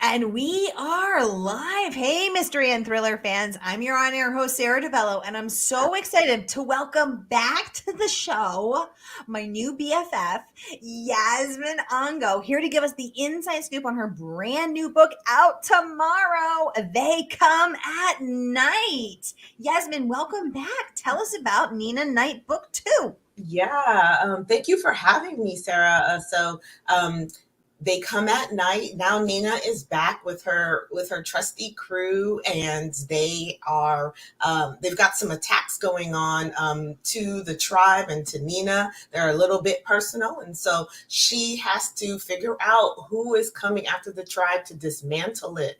And we are live. Hey, mystery and thriller fans. I'm your on-air host, Sara DiVello, and I'm so excited to welcome back to the show my new BFF, Yasmin Angoe, here to give us the inside scoop on her brand new book out tomorrow. They Come at Night. Yasmin, welcome back. Tell us about Nene Knight Book 2. Yeah, thank you for having me, Sarah. They Come at Night. Now Nena is back with her trusty crew, and they've got some attacks going on to the tribe and to Nena. They're a little bit personal, and so she has to figure out who is coming after the tribe to dismantle it.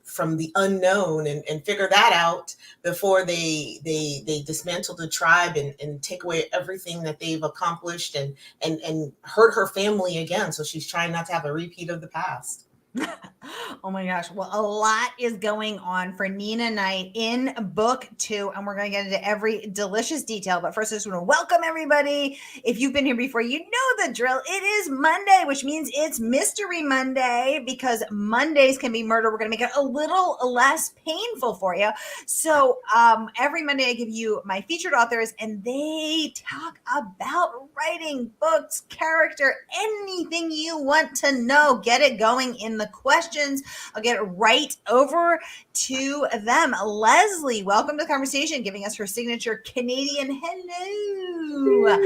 From the unknown, and figure that out before they dismantle the tribe and take away everything that they've accomplished and hurt her family again. So she's trying not to have a repeat of the past. Oh my gosh. Well, a lot is going on for Nene Knight in book 2, and we're going to get into every delicious detail. But first, I just want to welcome everybody. If you've been here before, you know the drill. It is Monday, which means it's Mystery Monday, because Mondays can be murder. We're going to make it a little less painful for you. So every Monday, I give you my featured authors, and they talk about writing, books, character, anything you want to know. Get it going in the questions. I'll get right over to them. Leslie, welcome to the conversation, giving us her signature Canadian hello.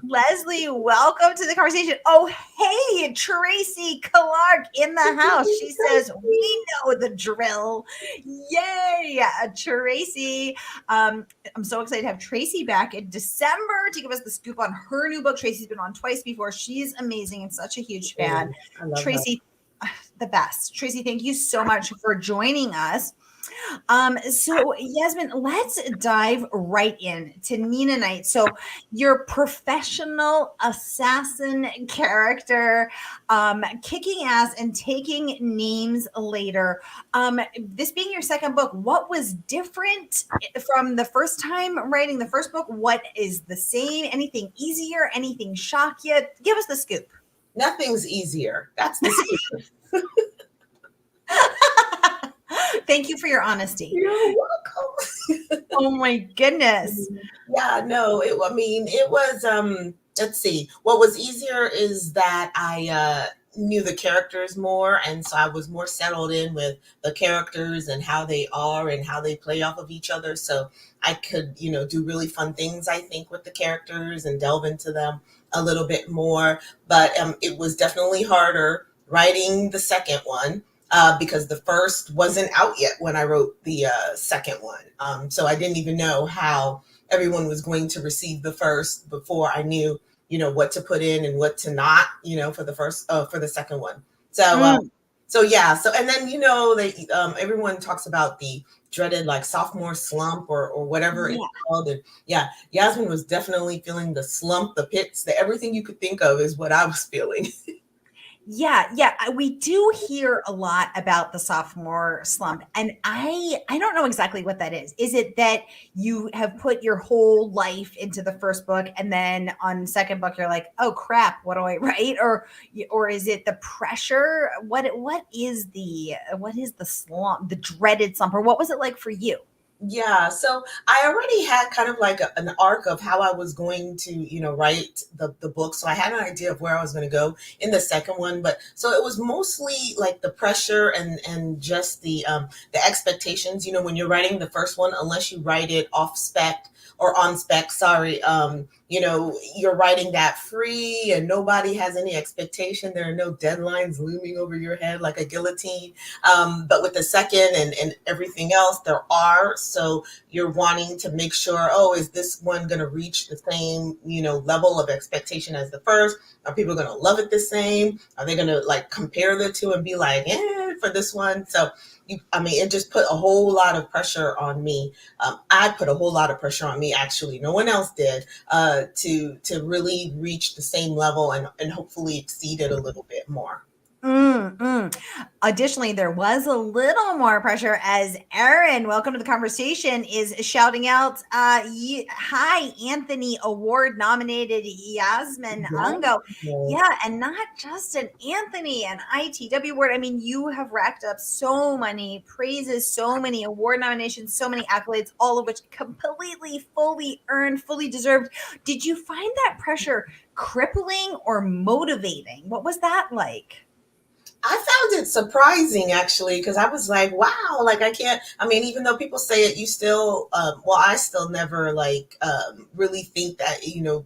Leslie, welcome to the conversation. Oh, hey, Tracy Clark in the house. She says, we know the drill. Yay, Tracy. I'm so excited to have Tracy back in December to give us the scoop on her new book. Tracy's been on twice before. She's amazing and such a huge fan. Tracy, the best. Tracy, thank you so much for joining us. So Yasmin, let's dive right in to Nene Knight. So your professional assassin character, kicking ass and taking names later. This being your second book, what was different from the first time writing the first book? What is the same? Anything easier? Anything shock you? Give us the scoop. Nothing's easier. That's the scoop. Thank you for your honesty. You're welcome. Oh my goodness. Yeah, no, it was, let's see. What was easier is that I knew the characters more, and so I was more settled in with the characters and how they are and how they play off of each other. So I could, do really fun things, I think, with the characters and delve into them a little bit more. But it was definitely harder writing the second one. Because the first wasn't out yet when I wrote the second one. So I didn't even know how everyone was going to receive the first before I knew, what to put in and what to not, for the second one. So yeah. So, and then, everyone talks about the dreaded like sophomore slump or whatever it's called. And yeah, Yasmin was definitely feeling the slump, the pits, everything you could think of is what I was feeling. Yeah, we do hear a lot about the sophomore slump, and I don't know exactly what that is. Is it that you have put your whole life into the first book, and then on second book you're like, oh crap, what do I write? Or is it the pressure? What is the slump, the dreaded slump, or what was it like for you? Yeah, so I already had kind of like an arc of how I was going to, write the book. So I had an idea of where I was going to go in the second one, but so it was mostly like the pressure and just the expectations. When you're writing the first one, unless you write it off spec or on spec, sorry, you're writing that free and nobody has any expectation. There are no deadlines looming over your head like a guillotine. But with the second and everything else, there are. So you're wanting to make sure, is this one going to reach the same, level of expectation as the first? Are people going to love it the same? Are they going to like compare the two and be like, for this one? So it just put a whole lot of pressure on me. I put a whole lot of pressure on me, actually. No one else did, to really reach the same level and hopefully exceed it a little bit more. Additionally, there was a little more pressure as Erin, welcome to the conversation, is shouting out, hi, Anthony Award nominated Yasmin Angoe. Yes. Yeah, and not just an Anthony, an ITW award. I mean, you have racked up so many praises, so many award nominations, so many accolades, all of which completely, fully earned, fully deserved. Did you find that pressure crippling or motivating? What was that like? I found it surprising actually, because I was like, wow, like I can't, I mean, even though people say it, you still, well, I still never like really think that,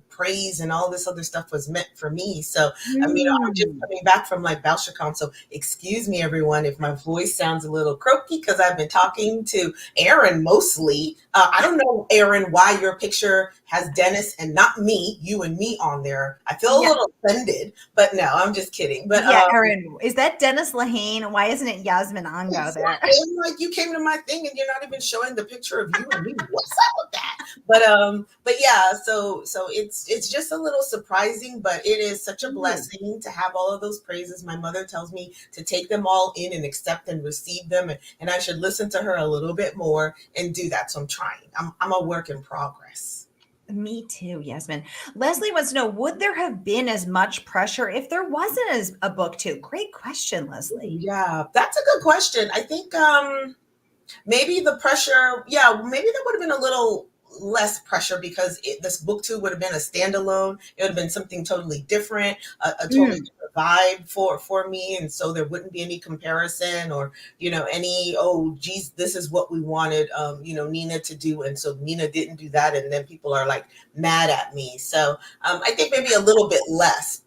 praise and all this other stuff was meant for me. So, I mean, I'm just Mm. coming back from like BoucherCon. So excuse me, everyone, if my voice sounds a little croaky because I've been talking to Aaron mostly. I don't know, Aaron, why your picture has Dennis and not me, you and me on there. I feel a Yeah. little offended, but no, I'm just kidding. But Yeah, Erin, is that Dennis Lehane? Why isn't it Yasmin Angoe there? exactly. I'm like, you came to my thing and you're not even showing the picture of you and me. What's up with that? But yeah, so it's just a little surprising, but it is such a blessing to have all of those praises. My mother tells me to take them all in and accept and receive them, and I should listen to her a little bit more and do that. So I'm trying. I'm a work in progress. Me too, Yasmin. Leslie wants to know, would there have been as much pressure if there wasn't as a book two? Great question, Leslie. Yeah, that's a good question. I think maybe the pressure, yeah, maybe there would have been a little less pressure because this book two would have been a standalone. It would have been something totally different, a totally different vibe for me, and so there wouldn't be any comparison or any, oh geez, this is what we wanted Nena to do, and so Nena didn't do that, and then people are like mad at me. So I think maybe a little bit less.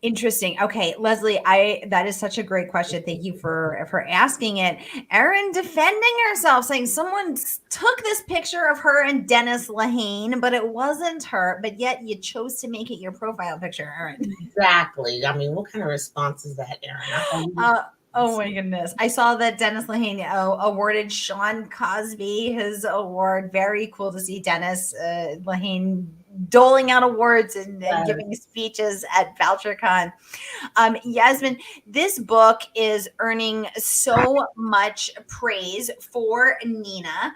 Interesting. Okay, Leslie, that is such a great question. Thank you for asking it. Erin defending herself, saying someone took this picture of her and Dennis Lehane, but it wasn't her. But yet you chose to make it your profile picture, Erin. Exactly. I mean, what kind of response is that, Aaron? Oh my goodness. I saw that Dennis Lehane awarded Sean Cosby his award. Very cool to see Dennis Lehane doling out awards and giving speeches at VoucherCon. Yasmin, this book is earning so much praise for Nena,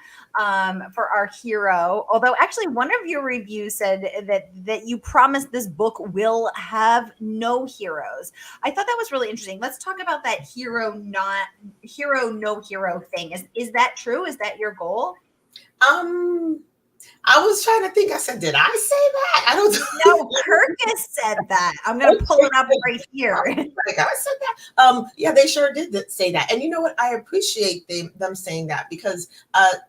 for our hero. Although actually one of your reviews said that you promised this book will have no heroes. I thought that was really interesting. Let's talk about that hero, no hero thing. Is that true? Is that your goal? I was trying to think. I said, did I say that? I don't know. No, Kirkus said that. I'm going to pull it up right here. Like I said that. Yeah, they sure did say that. And you know what? I appreciate them saying that because,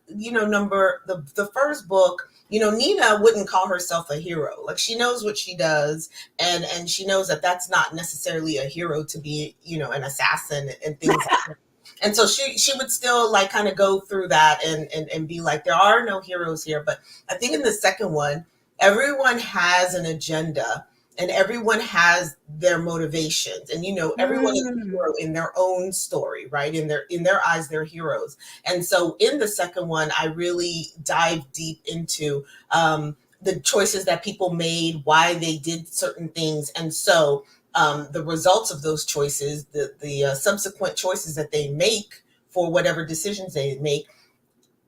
the first book, Nena wouldn't call herself a hero. Like she knows what she does, and she knows that that's not necessarily a hero to be, an assassin and things like that. And so she would still like kind of go through that and be like, there are no heroes here. But I think in the second one, everyone has an agenda and everyone has their motivations. And everyone is a hero in their own story, right? In their eyes, they're heroes. And so in the second one, I really dive deep into the choices that people made, why they did certain things. And so the results of those choices, the subsequent choices that they make for whatever decisions they make,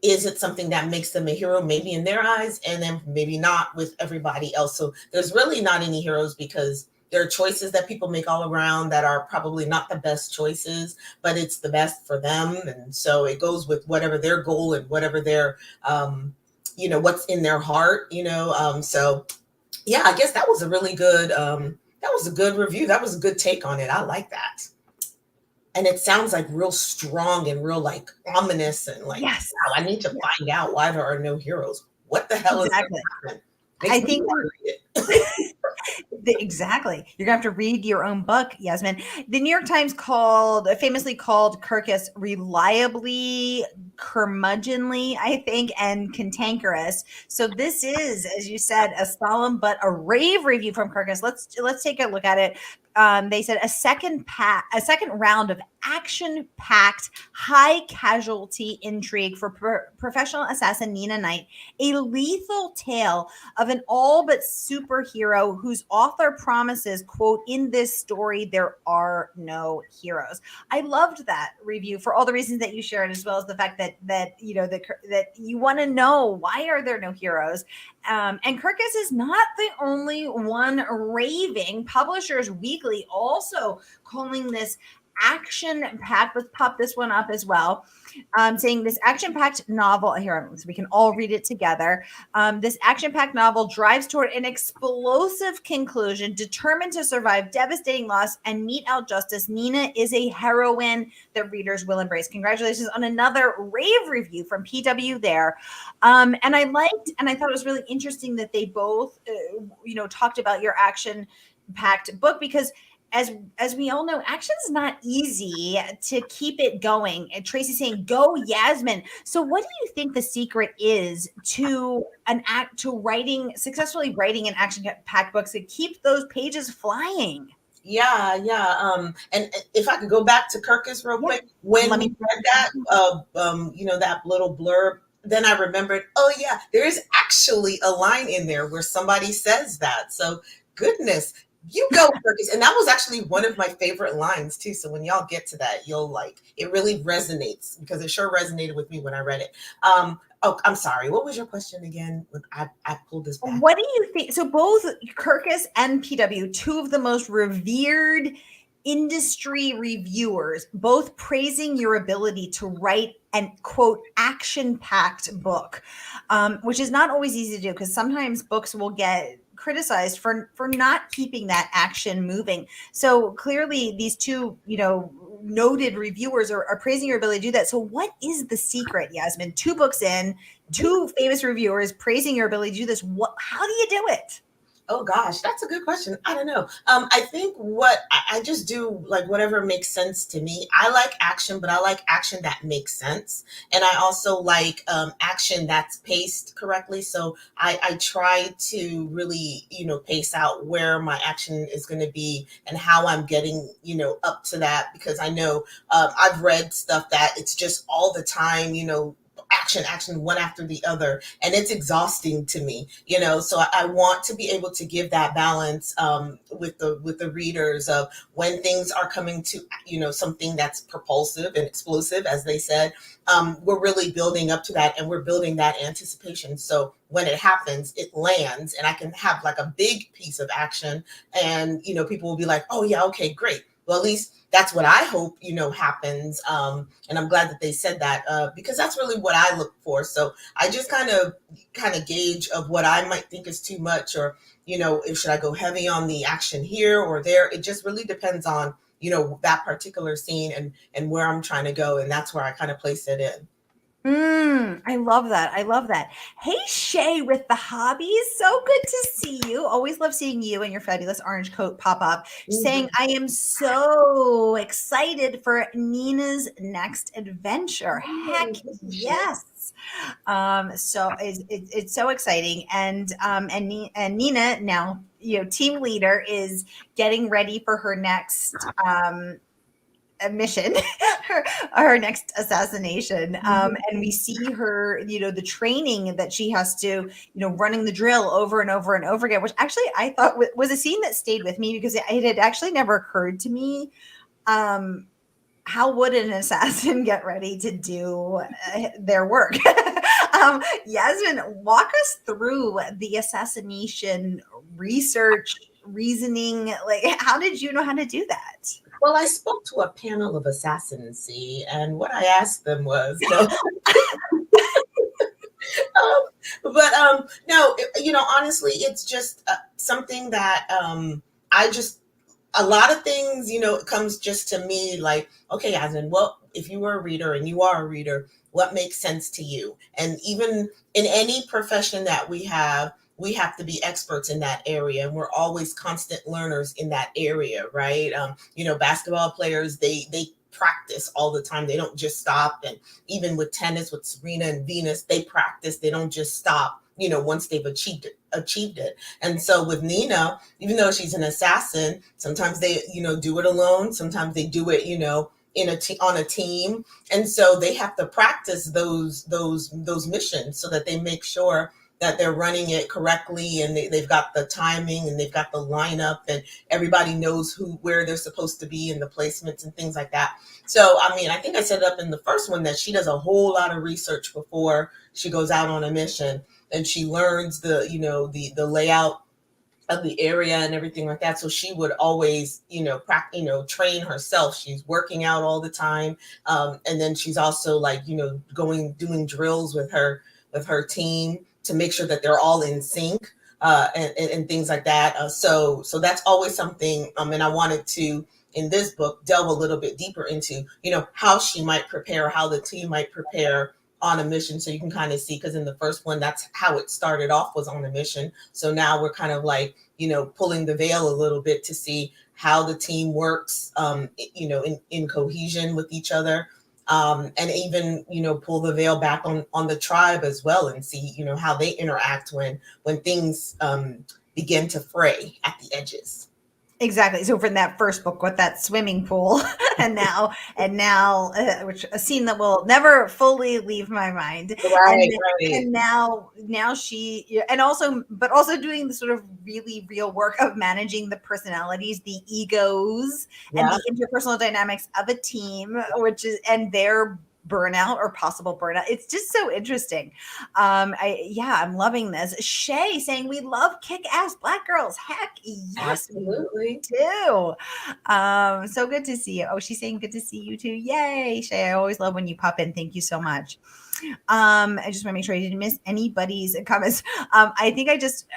is it something that makes them a hero, maybe in their eyes, and then maybe not with everybody else? So there's really not any heroes because there are choices that people make all around that are probably not the best choices, but it's the best for them. And so it goes with whatever their goal and whatever their, what's in their heart, so yeah, I guess that was a really good, that was a good review. That was a good take on it. I like that. And it sounds like real strong and real like ominous and like, Yes. wow, I need to find out why there are no heroes. What the hell Exactly. is that? I think exactly. You're gonna have to read your own book, Yasmin. The New York Times famously called Kirkus reliably curmudgeonly, I think, and cantankerous. So this is, as you said, a solemn but a rave review from Kirkus. Let's take a look at it. They said a second round of action-packed, high-casualty intrigue for professional assassin Nene Knight, a lethal tale of an all but superhero whose author promises, quote, "In this story, there are no heroes." I loved that review for all the reasons that you shared, as well as the fact that you want to know, why are there no heroes? And Kirkus is not the only one raving. Publishers Weekly also calling this action-packed. Let's pop this one up as well. Saying this action-packed novel, here, so we can all read it together. This action-packed novel drives toward an explosive conclusion, determined to survive devastating loss and mete out justice. Nena is a heroine that readers will embrace. Congratulations on another rave review from PW there. And I thought it was really interesting that they both, talked about your action-packed book, because as we all know, action is not easy to keep it going. And Tracy's saying, "Go, Yasmin." So, what do you think the secret is to successfully writing an action-packed book to keep those pages flying? Yeah. And if I could go back to Kirkus real quick, when Let we me. read that, that little blurb, then I remembered, oh yeah, there is actually a line in there where somebody says that. So goodness, you go, Kirkus. And that was actually one of my favorite lines too. So when y'all get to that, you'll like, it really resonates, because it sure resonated with me when I read it. Oh, I'm sorry. What was your question again? When I pulled this back. What do you think? So both Kirkus and PW, two of the most revered industry reviewers, both praising your ability to write an, quote, action-packed book, which is not always easy to do, because sometimes books will get criticized for not keeping that action moving. So clearly these two, noted reviewers are praising your ability to do that. So what is the secret, Yasmin? 2 books in, 2 famous reviewers praising your ability to do this. How do you do it? Oh gosh, that's a good question. I don't know. I think what I just do, like whatever makes sense to me. I like action, but I like action that makes sense, and I also like action that's paced correctly. So I try to really, pace out where my action is going to be and how I'm getting, up to that, because I know I've read stuff that it's just all the time, action one after the other, and it's exhausting to me, so I want to be able to give that balance with the readers of when things are coming to something that's propulsive and explosive, as they said. We're really building up to that, and we're building that anticipation, so when it happens, it lands, and I can have like a big piece of action, and people will be like, oh yeah, okay, great. Well, at least that's what I hope, happens. And I'm glad that they said that, because that's really what I look for. So I just kind of gauge of what I might think is too much, or, if should I go heavy on the action here or there? It just really depends on, that particular scene and where I'm trying to go. And that's where I kind of place it in. I love that. I love that. Hey, Shay with the hobbies. So good to see you. Always love seeing you and your fabulous orange coat pop up. Saying, I am so excited for Nina's next adventure. Heck yes. So it's so exciting. And Nena, now, team leader, is getting ready for her next mission, her next assassination, and we see her, the training that she has to, running the drill over and over and over again, which actually I thought was a scene that stayed with me, because it had actually never occurred to me, how would an assassin get ready to do their work? Yasmin, walk us through the assassination research, reasoning. Like, how did you know how to do that? Well, I spoke to a panel of assassins, and what I asked them was, no. No, honestly, it's just something that I just, a lot of things, it comes just to me like, okay, Yasmin, well, if you were a reader and you are a reader, what makes sense to you? And even in any profession that we have to be experts in that area, and we're always constant learners in that area, right? Basketball players, they practice all the time. They don't just stop. And even with tennis, with Serena and Venus, they practice. They don't just stop, once they've achieved it. And so with Nena, even though she's an assassin, sometimes they, do it alone. Sometimes they do it, on a team. And so they have to practice those missions so that they make sure that they're running it correctly, and they've got the timing and they've got the lineup, and everybody knows where they're supposed to be, and the placements and things like that. So, I mean, I think I set up in the first one that she does a whole lot of research before she goes out on a mission, and she learns the layout of the area and everything like that. So she would always, train herself. She's working out all the time. And then she's also like, doing drills with her team to make sure that they're all in sync, and things like that. So that's always something. And I wanted to, in this book, delve a little bit deeper into, how she might prepare, how the team might prepare on a mission. So you can kind of see, because in the first one, that's how it started off, was on a mission. So now we're kind of like, pulling the veil a little bit to see how the team works, in cohesion with each other. And even, pull the veil back on the tribe as well, and see, how they interact when things begin to fray at the edges. Exactly. So from that first book with that swimming pool, and now, which a scene that will never fully leave my mind. Right, and now she, but also doing the sort of really real work of managing the personalities, the egos, and the interpersonal dynamics of a team, and their burnout or possible burnout. It's just so interesting. I'm loving this. Shay saying we love kick-ass Black girls. Heck yes, absolutely. We do. So good to see you. Oh, she's saying good to see you too. Yay, Shay. I always love when you pop in. Thank you so much. I just want to make sure I didn't miss anybody's comments. I think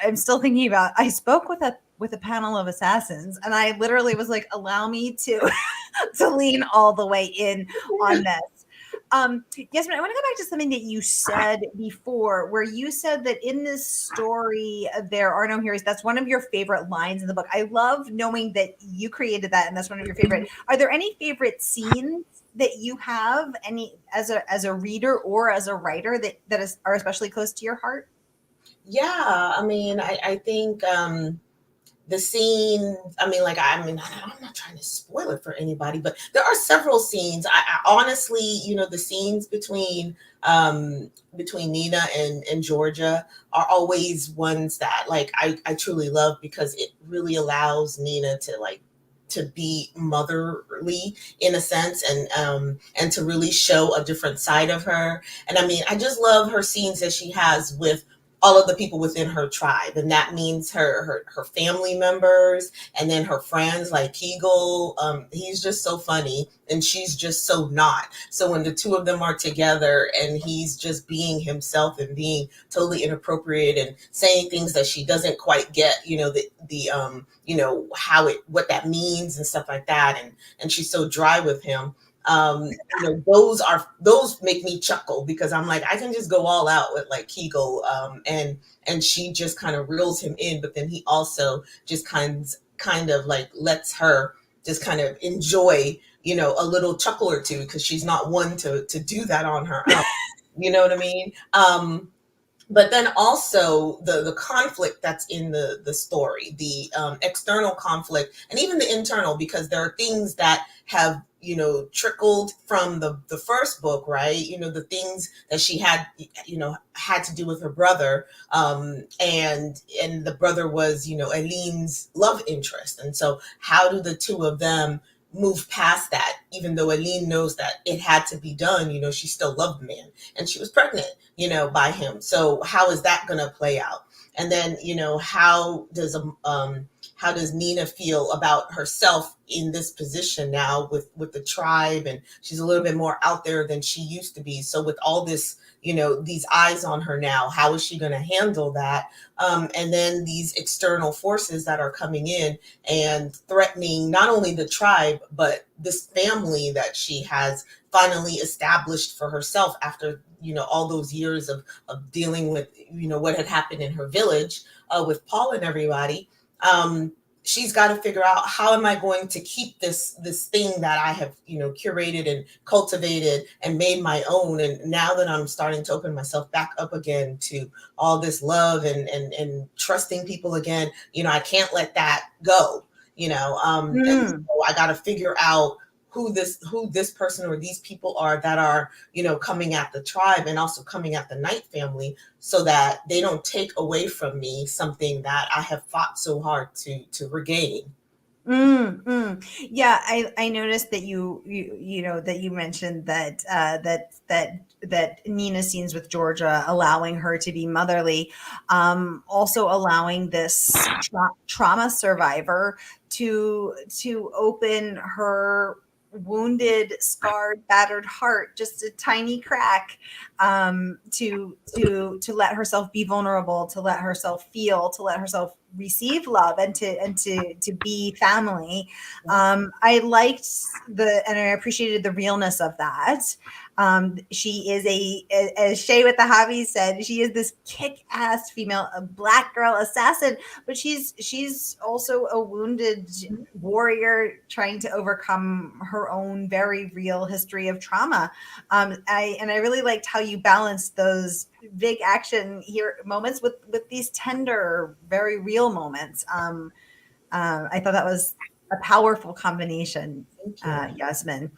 I'm still thinking about, I spoke with a panel of assassins, and I literally was like, allow me to lean all the way in on this. Yasmin, I want to go back to something that you said before, where you said that in this story, there are no heroes. That's one of your favorite lines in the book. I love knowing that you created that, and that's one of your favorite. Are there any favorite scenes that you have, any as a reader or as a writer that are especially close to your heart? Yeah, I mean, I think the scene, I'm not trying to spoil it for anybody, but there are several scenes. I honestly, the scenes between Nena and Georgia are always ones that, like, I truly love, because it really allows Nena to be motherly in a sense, and to really show a different side of her. And I mean, I just love her scenes that she has with all of the people within her tribe. And that means her family members, and then her friends like Kegel. He's just so funny, and she's just so not. So when the two of them are together and he's just being himself and being totally inappropriate and saying things that she doesn't quite get, what that means and stuff like that. And she's so dry with him. Those make me chuckle, because I'm like, I can just go all out with like Kegel, and she just kind of reels him in, but then he also just kind of like lets her just kind of enjoy, a little chuckle or two, because she's not one to do that on her own. You know what I mean? But then also the conflict that's in the story, the external conflict, and even the internal, because there are things that have, trickled from the first book, right? The things that she had to do with her brother. And the brother was, Eileen's love interest. And so how do the two of them move past that? Even though Eileen knows that it had to be done, she still loved the man, and she was pregnant, by him. So how is that going to play out? And then, how does Nena feel about herself in this position now with the tribe? And she's a little bit more out there than she used to be. So with all this, these eyes on her now, how is she going to handle that? And then these external forces that are coming in and threatening not only the tribe, but this family that she has finally established for herself after, all those years of dealing with, what had happened in her village, with Paul and everybody. she's got to figure out, how am I going to keep this thing that I have, curated and cultivated and made my own. And now that I'm starting to open myself back up again to all this love and trusting people again, I can't let that go. And so I got to figure out who this person or these people are that are, coming at the tribe and also coming at the Knight family, so that they don't take away from me something that I have fought so hard to regain. Yeah, I noticed that that you mentioned that that Nina's scenes with Georgia, allowing her to be motherly, also allowing this trauma survivor to open her wounded, scarred, battered heart, just a tiny crack, to let herself be vulnerable, to let herself feel, to let herself receive love, and to be family. I liked and I appreciated the realness of that. She is as Shay with the hobby said, she is this kick-ass female, a black girl assassin, but she's also a wounded warrior trying to overcome her own very real history of trauma. I really liked how you balanced those big action here moments with these tender, very real moments. I thought that was a powerful combination, Yasmin.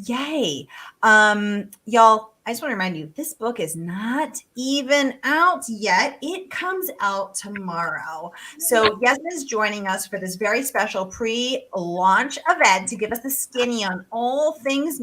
Yay. Y'all, I just want to remind you, this book is not even out yet. It comes out tomorrow. So Yasmin's joining us for this very special pre-launch event to give us the skinny on all things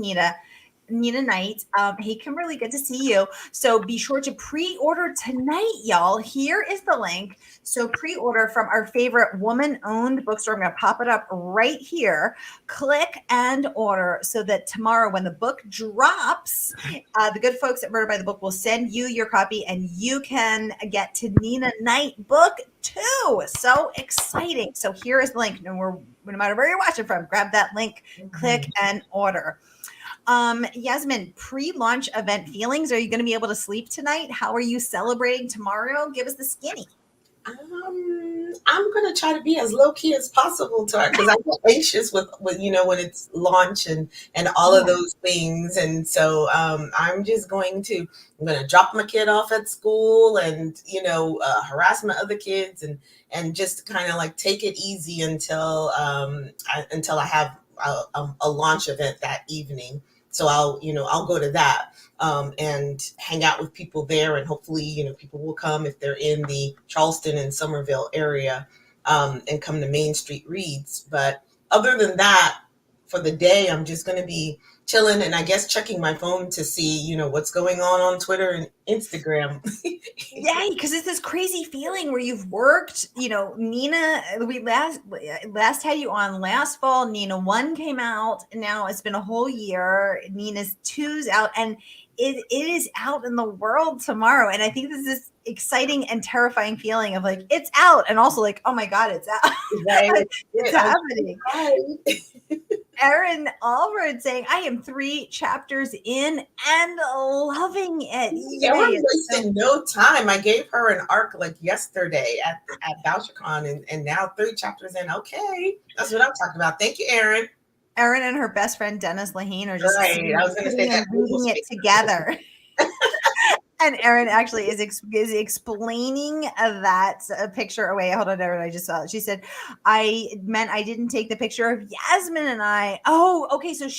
Nene Knight. Hey, Kimberly, good to see you. So be sure to pre-order tonight, y'all. Here is the link. So pre-order from our favorite woman-owned bookstore. I'm going to pop it up right here. Click and order so that tomorrow when the book drops, the good folks at Murder by the Book will send you your copy and you can get to Nene Knight book 2. So exciting. So here is the link. No matter where you're watching from, grab that link, click and order. Yasmin, pre-launch event feelings. Are you going to be able to sleep tonight? How are you celebrating tomorrow? Give us the skinny. I'm going to try to be as low key as possible because I get anxious with when it's launch and all of those things. And so, I'm going to drop my kid off at school and, harass my other kids and just kind of like take it easy until I have a launch event that evening. So I'll go to that and hang out with people there, and hopefully, people will come if they're in the Charleston and Somerville area, and come to Main Street Reads. But other than that, for the day, I'm just going to be chilling and I guess checking my phone to see, what's going on Twitter and Instagram. Yay, because it's this crazy feeling where you've worked, Nena, we last had you on last fall. Nena 1 came out, and now it's been a whole year. Nena's 2's out, and it is out in the world tomorrow. And I think this is exciting and terrifying feeling of like, it's out, and also like, oh my God, it's out. Right. It's happening. Right. Erin Allred saying, I am 3 chapters in and loving it. Erin wasted no time. I gave her an arc like yesterday at Bouchercon, and now 3 chapters in. Okay, that's what I'm talking about. Thank you, Erin. Erin and her best friend Dennis Lehane are just right. I was going to say that reading it together. And Erin actually is explaining that picture away. Hold on, Erin, I just saw it. She said, I meant I didn't take the picture of Yasmin and I. Oh, okay. So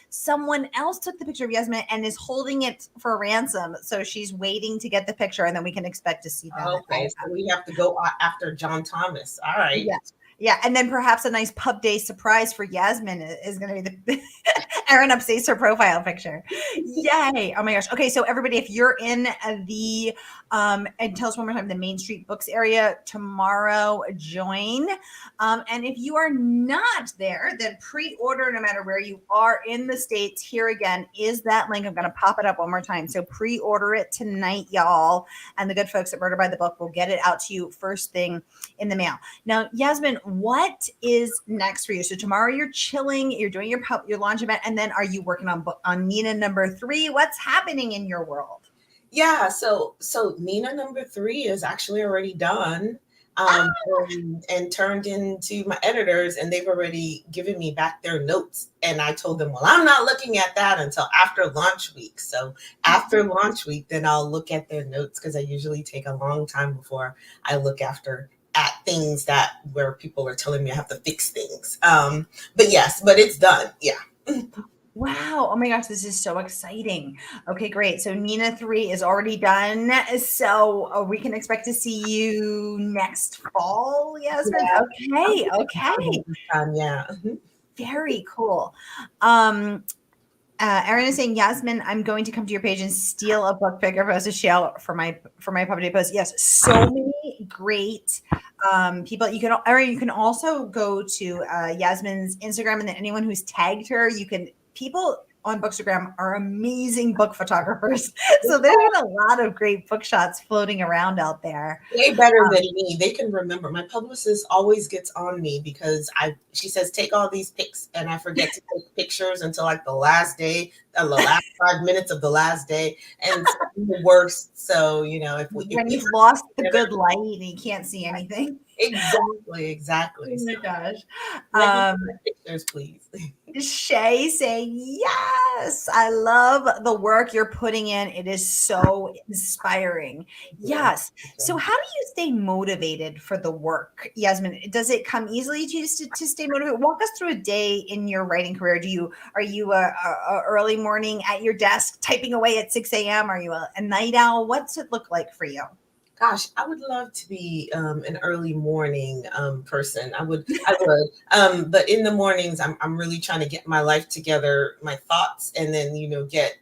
someone else took the picture of Yasmin and is holding it for ransom. So she's waiting to get the picture, and then we can expect to see that. Okay, so we have to go after John Thomas. All right. Yeah. Yeah, and then perhaps a nice pub day surprise for Yasmin is going to be the Erin updates her profile picture. Yay! Oh my gosh. Okay, so everybody, if you're in the and tell us one more time, the Main Street Books area tomorrow, join. And if you are not there, then pre-order no matter where you are in the States. Here again is that link. I'm going to pop it up one more time. So pre-order it tonight, y'all. And the good folks at Murder by the Book will get it out to you first thing in the mail. Now, Yasmin, what is next for you? So tomorrow you're chilling, you're doing your launch event, and then are you working on Nena number 3? What's happening in your world? Yeah, so Nena number 3 is actually already done. and turned into my editors, and they've already given me back their notes. And I told them, well, I'm not looking at that until after launch week. So after launch week, then I'll look at their notes, because I usually take a long time before I look at things that where people are telling me I have to fix things. But yes, but it's done. Yeah. Wow. Oh my gosh, this is so exciting. Okay, great. So Nena 3 is already done. So we can expect to see you next fall, Yasmin. Okay, okay. Yeah. Very cool. Erin is saying, Yasmin, I'm going to come to your page and steal a book picker post to share for my Pub Day post. Yes, so many great people. Erin, you can also go to Yasmin's Instagram, and then anyone who's tagged her, people on Bookstagram are amazing book photographers. So there's been a lot of great book shots floating around out there. Way better than me. They can remember. My publicist always gets on me because she says, take all these pics, and I forget to take pictures until like the last day, the last 5 minutes of the last day. And it's the worst. So, when you've lost the good light and you can't see anything. Exactly. Oh my gosh. Pictures, please. Shay saying, yes, I love the work you're putting in. It is so inspiring. Yes. So how do you stay motivated for the work, Yasmin? Does it come easily to you to stay motivated? Walk us through a day in your writing career. Are you a early morning at your desk typing away at 6 a.m.? Are you a night owl? What's it look like for you? Gosh, I would love to be an early morning person. I would. But in the mornings, I'm really trying to get my life together, my thoughts, and then get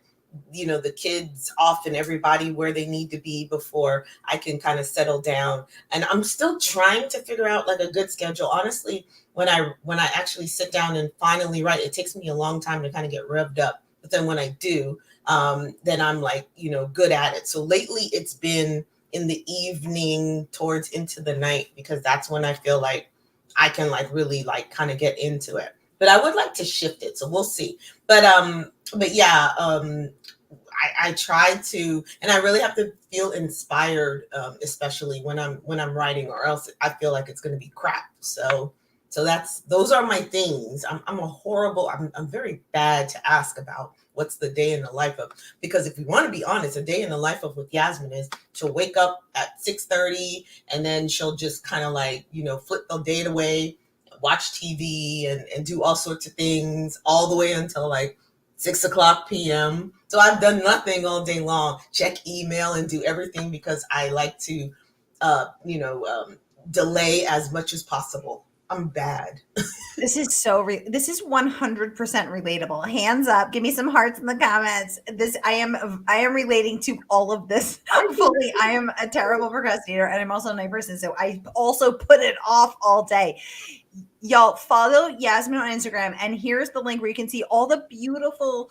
the kids off and everybody where they need to be before I can kind of settle down. And I'm still trying to figure out like a good schedule. Honestly, when I actually sit down and finally write, it takes me a long time to kind of get revved up. But then when I do, then I'm like good at it. So lately, it's been in the evening towards into the night, because that's when I feel like I can like really like kind of get into it. But I would like to shift it, so we'll see. But yeah, I try to, and I really have to feel inspired, especially when I'm writing, or else I feel like it's going to be crap. So those are my things. I'm very bad to ask about what's the day in the life of, because if we want to be honest, a day in the life of with Yasmin is she'll wake up at 6:30, and then she'll just kind of like, flip the day away, watch TV and do all sorts of things all the way until like 6:00 p.m. So I've done nothing all day long, check email and do everything, because I like to, delay as much as possible. I'm bad. This is this is 100% relatable. Hands up. Give me some hearts in the comments. I am relating to all of this fully. I am a terrible procrastinator, and I'm also a night person. So I also put it off all day. Y'all follow Yasmin on Instagram, and here's the link where you can see all the beautiful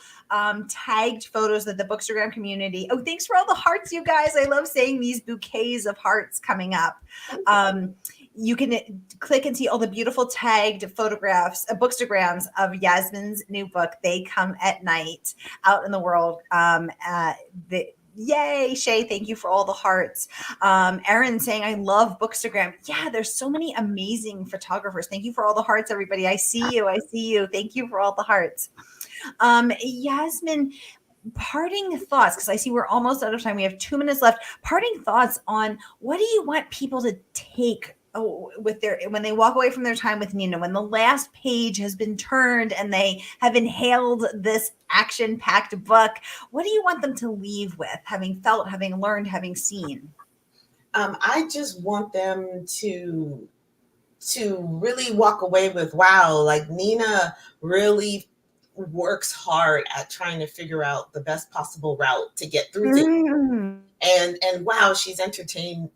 tagged photos that the Bookstagram community. Oh, thanks for all the hearts, you guys. I love seeing these bouquets of hearts coming up. You can click and see all the beautiful tagged photographs, bookstagrams of Yasmin's new book, They Come at Night, out in the world. Yay, Shay, thank you for all the hearts. Erin saying, I love Bookstagram. Yeah, there's so many amazing photographers. Thank you for all the hearts, everybody. I see you. Thank you for all the hearts. Yasmin, parting thoughts, because I see we're almost out of time. We have 2 minutes left. Parting thoughts on what do you want people to take when they walk away from their time with Nena, when the last page has been turned and they have inhaled this action-packed book, what do you want them to leave with, having felt, having learned, having seen? I just want them to really walk away with, wow, like Nena really works hard at trying to figure out the best possible route to get through things. And wow, she's entertaining,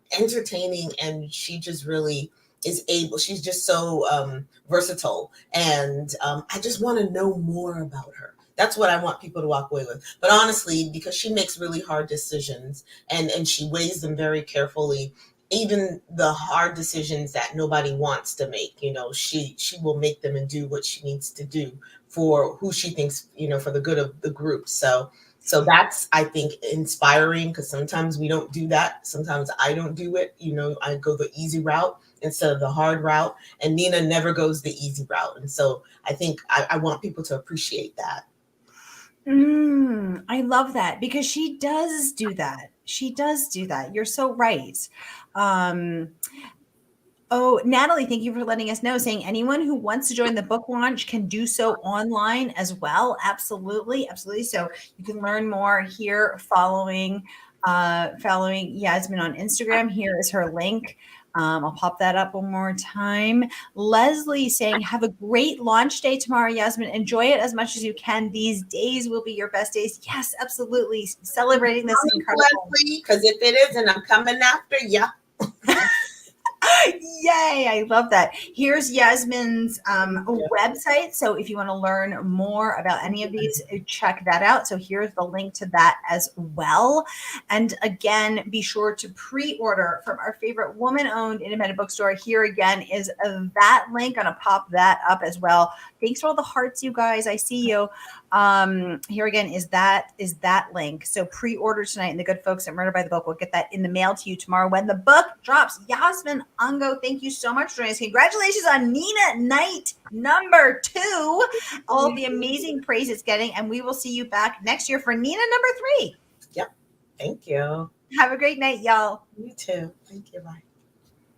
and she just really is able. She's just so versatile, and I just want to know more about her. That's what I want people to walk away with. But honestly, because she makes really hard decisions, and she weighs them very carefully, even the hard decisions that nobody wants to make, she will make them and do what she needs to do for who she thinks, for the good of the group. So So that's, I think, inspiring, because sometimes we don't do that. Sometimes I don't do it. I go the easy route instead of the hard route. And Nena never goes the easy route. And so I think I want people to appreciate that. I love that, because she does do that. She does do that. You're so right. Um, Oh, Natalie, thank you for letting us know, saying anyone who wants to join the book launch can do so online as well. Absolutely. Absolutely. So you can learn more here following Yasmin on Instagram. Here is her link. I'll pop that up one more time. Leslie saying, have a great launch day tomorrow, Yasmin. Enjoy it as much as you can. These days will be your best days. Yes, absolutely. Celebrating this incredible. Because if it isn't, I'm coming after you. Yay, I love that. Here's Yasmin's website. So if you want to learn more about any of these, check that out. So here's the link to that as well. And again, be sure to pre-order from our favorite woman-owned independent bookstore. Here again is that link. I'm going to pop that up as well. Thanks for all the hearts, you guys. I see you. Here again is that link. So pre-order tonight, and the good folks at Murder by the Book will get that in the mail to you tomorrow when the book drops. Yasmin Angoe, thank you so much for joining us. Congratulations on Nene Knight #2. All the amazing praise it's getting, and we will see you back next year for Nena #3. Yep. Thank you. Have a great night, y'all. You too. Thank you. Bye.